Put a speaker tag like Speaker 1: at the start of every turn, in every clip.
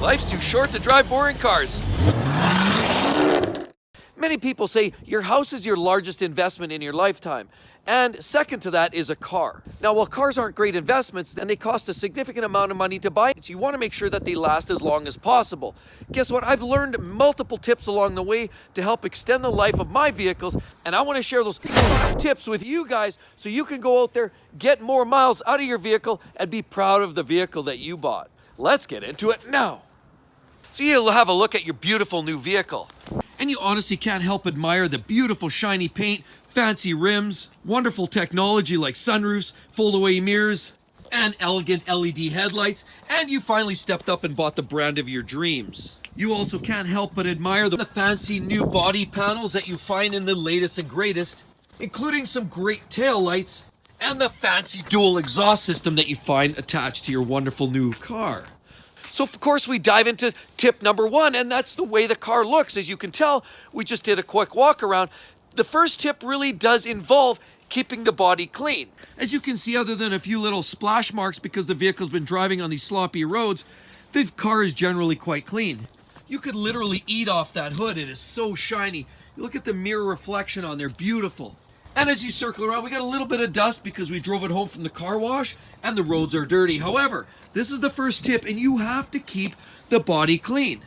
Speaker 1: Life's too short to drive boring cars. Many people say your house is your largest investment in your lifetime. And second to that is a car. Now, while cars aren't great investments and they cost a significant amount of money to buy, so you want to make sure that they last as long as possible. Guess what? I've learned multiple tips along the way to help extend the life of my vehicles, and I want to share those tips with you guys so you can go out there, get more miles out of your vehicle, and be proud of the vehicle that you bought. Let's get into it now. So you'll have a look at your beautiful new vehicle. And you honestly can't help admire the beautiful shiny paint, fancy rims, wonderful technology like sunroofs, fold-away mirrors, and elegant LED headlights, and you finally stepped up and bought the brand of your dreams. You also can't help but admire the fancy new body panels that you find in the latest and greatest, including some great tail lights and the fancy dual exhaust system that you find attached to your wonderful new car. So of course we dive into tip number 1, and that's the way the car looks. As you can tell, we just did a quick walk around. The first tip really does involve keeping the body clean. As you can see, other than a few little splash marks because the vehicle's been driving on these sloppy roads, the car is generally quite clean. You could literally eat off that hood. It is so shiny. Look at the mirror reflection on there, beautiful. And as you circle around, we got a little bit of dust because we drove it home from the car wash and the roads are dirty. However, this is the first tip, and you have to keep the body clean.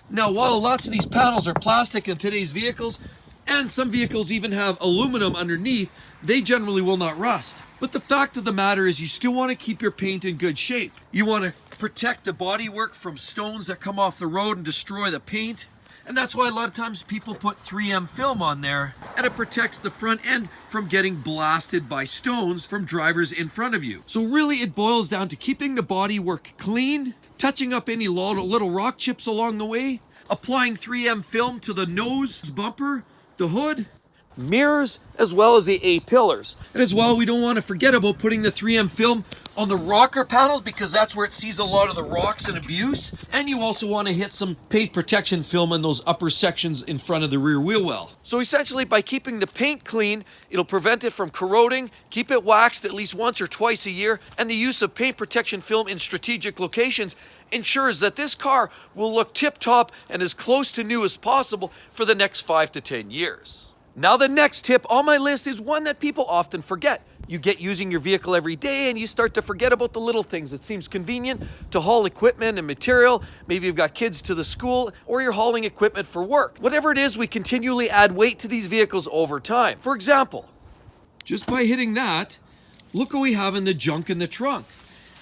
Speaker 1: Now, while lots of these panels are plastic in today's vehicles, and some vehicles even have aluminum underneath, they generally will not rust. But the fact of the matter is you still want to keep your paint in good shape. You want to protect the bodywork from stones that come off the road and destroy the paint. And that's why a lot of times people put 3M film on there, and it protects the front end from getting blasted by stones from drivers in front of you. So really it boils down to keeping the bodywork clean, touching up any little rock chips along the way, applying 3M film to the nose, bumper, the hood, mirrors, as well as the A-pillars. And as well, we don't want to forget about putting the 3M film on the rocker panels because that's where it sees a lot of the rocks and abuse. And you also want to hit some paint protection film in those upper sections in front of the rear wheel well. So essentially, by keeping the paint clean, it'll prevent it from corroding, keep it waxed at least once or twice a year, and the use of paint protection film in strategic locations ensures that this car will look tip-top and as close to new as possible for the next 5 to 10 years. Now the next tip on my list is one that people often forget. You get using your vehicle every day and you start to forget about the little things. It seems convenient to haul equipment and material. Maybe you've got kids to the school or you're hauling equipment for work. Whatever it is, we continually add weight to these vehicles over time. For example, just by hitting that, look what we have in the junk in the trunk.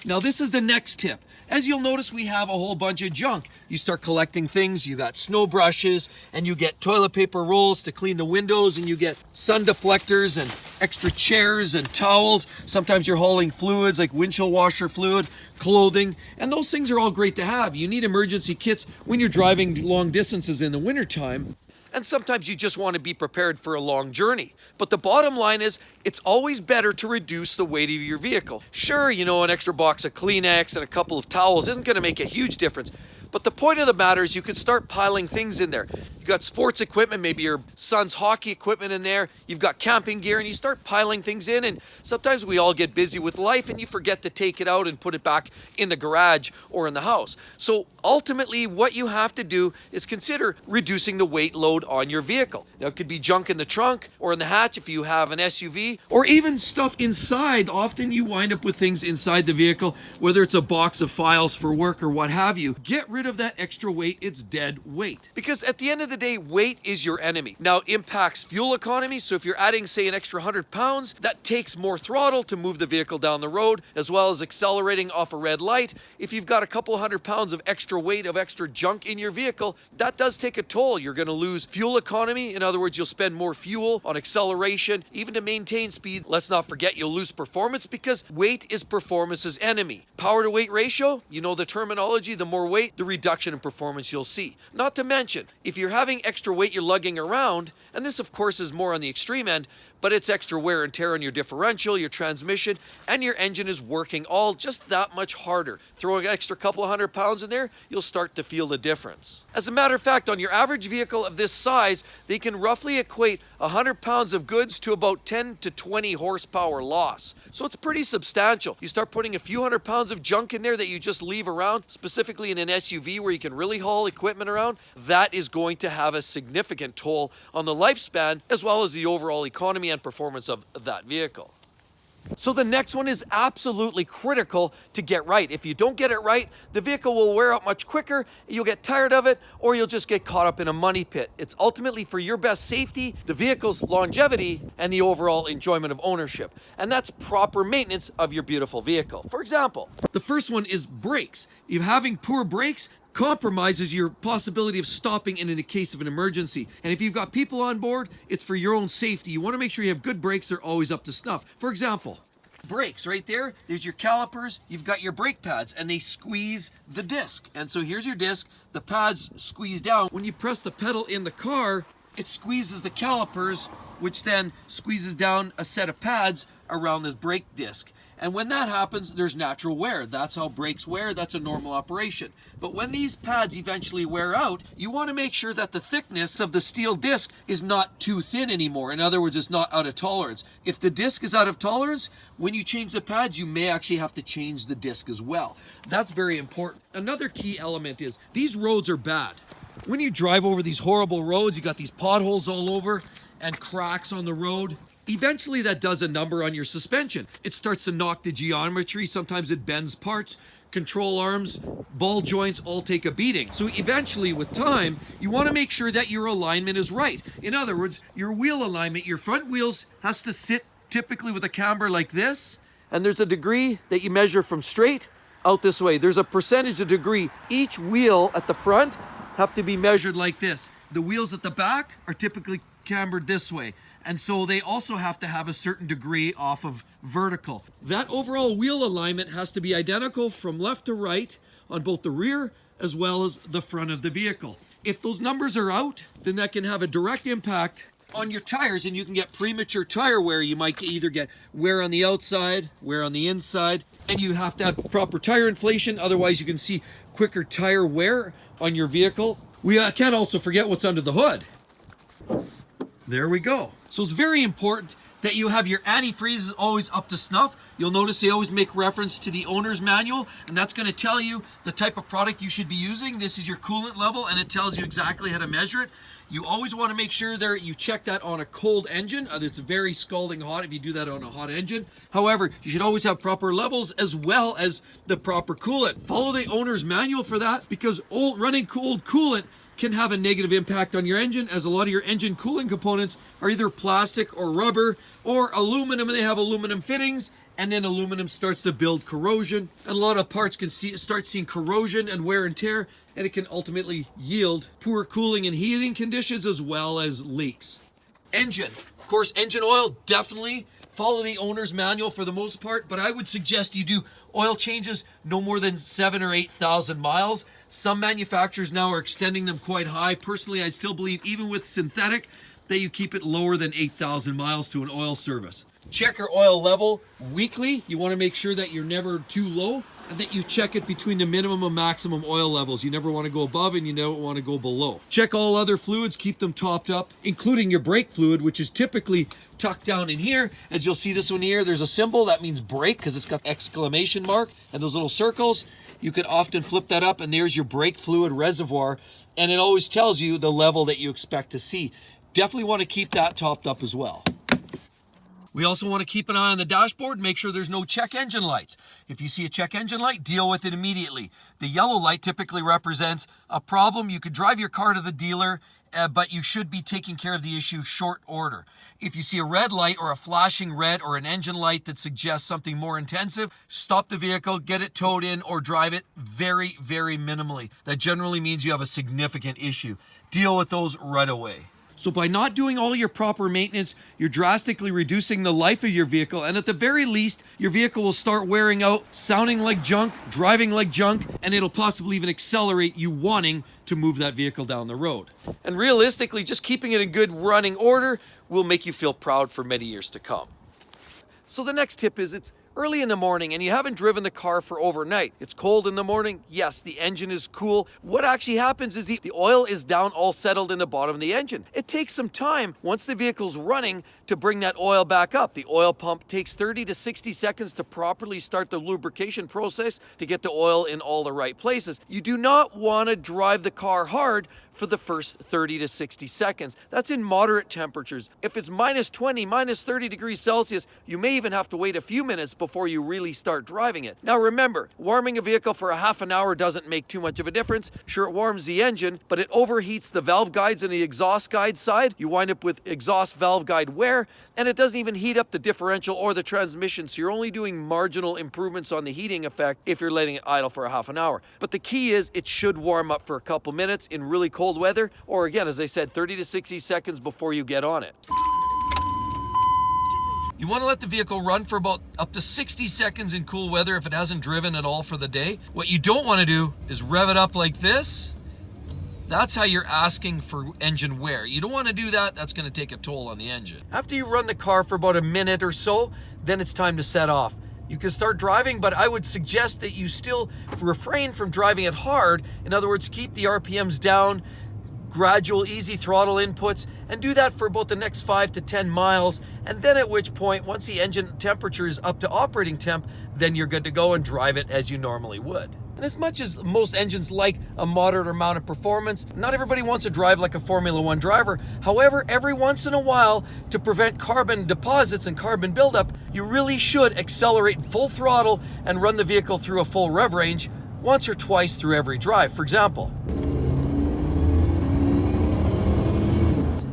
Speaker 1: Now this is the next tip. As you'll notice, we have a whole bunch of junk. You start collecting things, you got snow brushes, and you get toilet paper rolls to clean the windows, and you get sun deflectors and extra chairs and towels. Sometimes you're hauling fluids like windshield washer fluid, clothing, and those things are all great to have. You need emergency kits when you're driving long distances in the wintertime. And sometimes you just want to be prepared for a long journey. But the bottom line is, it's always better to reduce the weight of your vehicle. Sure, an extra box of Kleenex and a couple of towels isn't going to make a huge difference. But the point of the matter is you can start piling things in there. You got sports equipment, maybe your son's hockey equipment in there. You've got camping gear, and you start piling things in. And sometimes we all get busy with life and you forget to take it out and put it back in the garage or in the house. So ultimately, what you have to do is consider reducing the weight load on your vehicle. Now, it could be junk in the trunk or in the hatch if you have an SUV, or even stuff inside. Often you wind up with things inside the vehicle, whether it's a box of files for work or what have you. Get rid of that extra weight. It's dead weight. Because at the end of the day, weight is your enemy. Now, it impacts fuel economy. So if you're adding, say, an extra 100 pounds, that takes more throttle to move the vehicle down the road, as well as accelerating off a red light. If you've got a couple 100 pounds of extra weight, of extra junk in your vehicle, that does take a toll. You're going to lose fuel economy. In other words, you'll spend more fuel on acceleration, even to maintain speed. Let's not forget you'll lose performance because weight is performance's enemy. Power to weight ratio, you know the terminology, the more weight, the reduction in performance you'll see. Not to mention, if you're having extra weight you're lugging around, and this of course is more on the extreme end, but it's extra wear and tear on your differential, your transmission, and your engine is working all just that much harder. Throw an extra couple of 100 pounds in there, you'll start to feel the difference. As a matter of fact, on your average vehicle of this size, they can roughly equate 100 pounds of goods to about 10 to 20 horsepower loss. So it's pretty substantial. You start putting a few 100 pounds of junk in there that you just leave around, specifically in an SUV where you can really haul equipment around, that is going to have a significant toll on the lifespan as well as the overall economy and performance of that vehicle. So the next one is absolutely critical to get right. If you don't get it right, the vehicle will wear out much quicker, you'll get tired of it, or you'll just get caught up in a money pit. It's ultimately for your best safety, the vehicle's longevity, and the overall enjoyment of ownership. And that's proper maintenance of your beautiful vehicle. For example, the first one is brakes. If having poor brakes compromises your possibility of stopping in a case of an emergency. And if you've got people on board, it's for your own safety. You want to make sure you have good brakes, they're always up to snuff. For example, brakes right there, there's your calipers, you've got your brake pads, and they squeeze the disc. And so here's your disc, the pads squeeze down. When you press the pedal in the car, it squeezes the calipers, which then squeezes down a set of pads around this brake disc. And when that happens, there's natural wear. That's how brakes wear. That's a normal operation. But when these pads eventually wear out, you want to make sure that the thickness of the steel disc is not too thin anymore. In other words, it's not out of tolerance. If the disc is out of tolerance, when you change the pads, you may actually have to change the disc as well. That's very important. Another key element is these roads are bad. When you drive over these horrible roads, you got these potholes all over and cracks on the road. Eventually that does a number on your suspension. It starts to knock the geometry. Sometimes it bends parts. Control arms, ball joints all take a beating. So eventually with time, you want to make sure that your alignment is right. In other words, your wheel alignment, your front wheels has to sit typically with a camber like this. And there's a degree that you measure from straight out this way. There's a percentage of degree. Each wheel at the front have to be measured like this. The wheels at the back are typically cambered this way. And so they also have to have a certain degree off of vertical. That overall wheel alignment has to be identical from left to right on both the rear as well as the front of the vehicle. If those numbers are out, then that can have a direct impact on your tires and you can get premature tire wear. You might either get wear on the outside, wear on the inside, and you have to have proper tire inflation. Otherwise you can see quicker tire wear on your vehicle. We can't also forget what's under the hood. There we go. So it's very important that you have your antifreeze always up to snuff. You'll notice they always make reference to the owner's manual, and that's going to tell you the type of product you should be using. This is your coolant level, and it tells you exactly how to measure it. You always want to make sure you check that on a cold engine. It's very scalding hot if you do that on a hot engine. However, you should always have proper levels as well as the proper coolant. Follow the owner's manual for that, because running cold coolant can have a negative impact on your engine, as a lot of your engine cooling components are either plastic or rubber or aluminum, and they have aluminum fittings, and then aluminum starts to build corrosion, and a lot of parts can start seeing corrosion and wear and tear, and it can ultimately yield poor cooling and heating conditions as well as leaks. Engine. Of course, engine oil, definitely follow the owner's manual for the most part, but I would suggest you do oil changes no more than 7,000 or 8,000 miles. Some manufacturers now are extending them quite high. Personally, I still believe even with synthetic that you keep it lower than 8,000 miles to an oil service. Check your oil level weekly. You want to make sure that you're never too low and that you check it between the minimum and maximum oil levels. You never want to go above and you never want to go below. Check all other fluids, keep them topped up, including your brake fluid, which is typically tucked down in here. As you'll see this one here, there's a symbol that means brake because it's got exclamation mark and those little circles. You could often flip that up and there's your brake fluid reservoir, and it always tells you the level that you expect to see. Definitely want to keep that topped up as well. We also want to keep an eye on the dashboard, make sure there's no check engine lights. If you see a check engine light, deal with it immediately. The yellow light typically represents a problem. You could drive your car to the dealer, but you should be taking care of the issue short order. If you see a red light or a flashing red or an engine light that suggests something more intensive, stop the vehicle, get it towed in, or drive it very, very minimally. That generally means you have a significant issue. Deal with those right away. So by not doing all your proper maintenance, you're drastically reducing the life of your vehicle, and at the very least, your vehicle will start wearing out, sounding like junk, driving like junk, and it'll possibly even accelerate you wanting to move that vehicle down the road. And realistically, just keeping it in good running order will make you feel proud for many years to come. So the next tip is, it's early in the morning and you haven't driven the car for overnight. It's cold in the morning. Yes, the engine is cool. What actually happens is the oil is down, all settled in the bottom of the engine. It takes some time once the vehicle's running to bring that oil back up. The oil pump takes 30 to 60 seconds to properly start the lubrication process to get the oil in all the right places. You do not want to drive the car hard for the first 30 to 60 seconds. That's in moderate temperatures. If it's minus 20, minus 30 degrees Celsius, you may even have to wait a few minutes before you really start driving it. Now remember, warming a vehicle for a half an hour doesn't make too much of a difference. Sure, it warms the engine, but it overheats the valve guides and the exhaust guide side. You wind up with exhaust valve guide wear, and it doesn't even heat up the differential or the transmission, so you're only doing marginal improvements on the heating effect if you're letting it idle for a half an hour. But the key is it should warm up for a couple minutes in really cold weather, or again, as I said, 30 to 60 seconds before you get on it. You want to let the vehicle run for about up to 60 seconds in cool weather if it hasn't driven at all for the day. What you don't want to do is rev it up like this. That's how you're asking for engine wear. You don't want to do that. That's going to take a toll on the engine. After you run the car for about a minute or so, then it's time to set off. You can start driving, but I would suggest that you still refrain from driving it hard. In other words, keep the RPMs down, gradual, easy throttle inputs, and do that for about the next 5 to 10 miles. And then at which point, once the engine temperature is up to operating temp, then you're good to go and drive it as you normally would. And as much as most engines like a moderate amount of performance, not everybody wants to drive like a Formula One driver. However, every once in a while, to prevent carbon deposits and carbon buildup, you really should accelerate full throttle and run the vehicle through a full rev range once or twice through every drive. For example,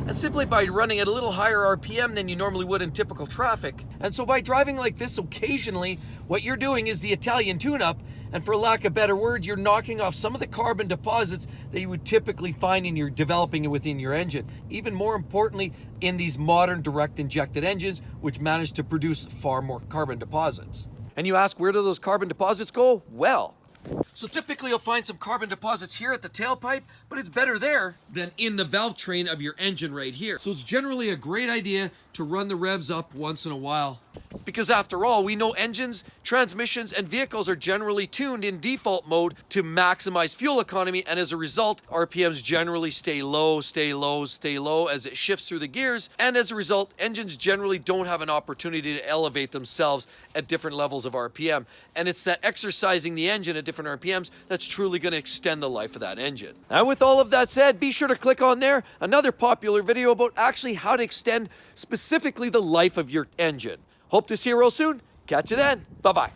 Speaker 1: and simply by running at a little higher RPM than you normally would in typical traffic. And so by driving like this occasionally, what you're doing is the Italian tune-up, and for lack of better word, you're knocking off some of the carbon deposits that you would typically find in your developing within your engine. Even more importantly, in these modern direct injected engines, which manage to produce far more carbon deposits. And you ask, where do those carbon deposits go? Well, so typically you'll find some carbon deposits here at the tailpipe, but it's better there than in the valve train of your engine right here. So it's generally a great idea to run the revs up once in a while. Because after all, we know engines, transmissions, and vehicles are generally tuned in default mode to maximize fuel economy, and as a result, RPMs generally stay low, stay low, stay low as it shifts through the gears, and as a result, engines generally don't have an opportunity to elevate themselves at different levels of RPM. And it's that exercising the engine at different RPMs that's truly going to extend the life of that engine. And with all of that said, be sure to click on there, another popular video about actually how to extend specifically the life of your engine. Hope to see you real soon. Catch you then. Bye-bye.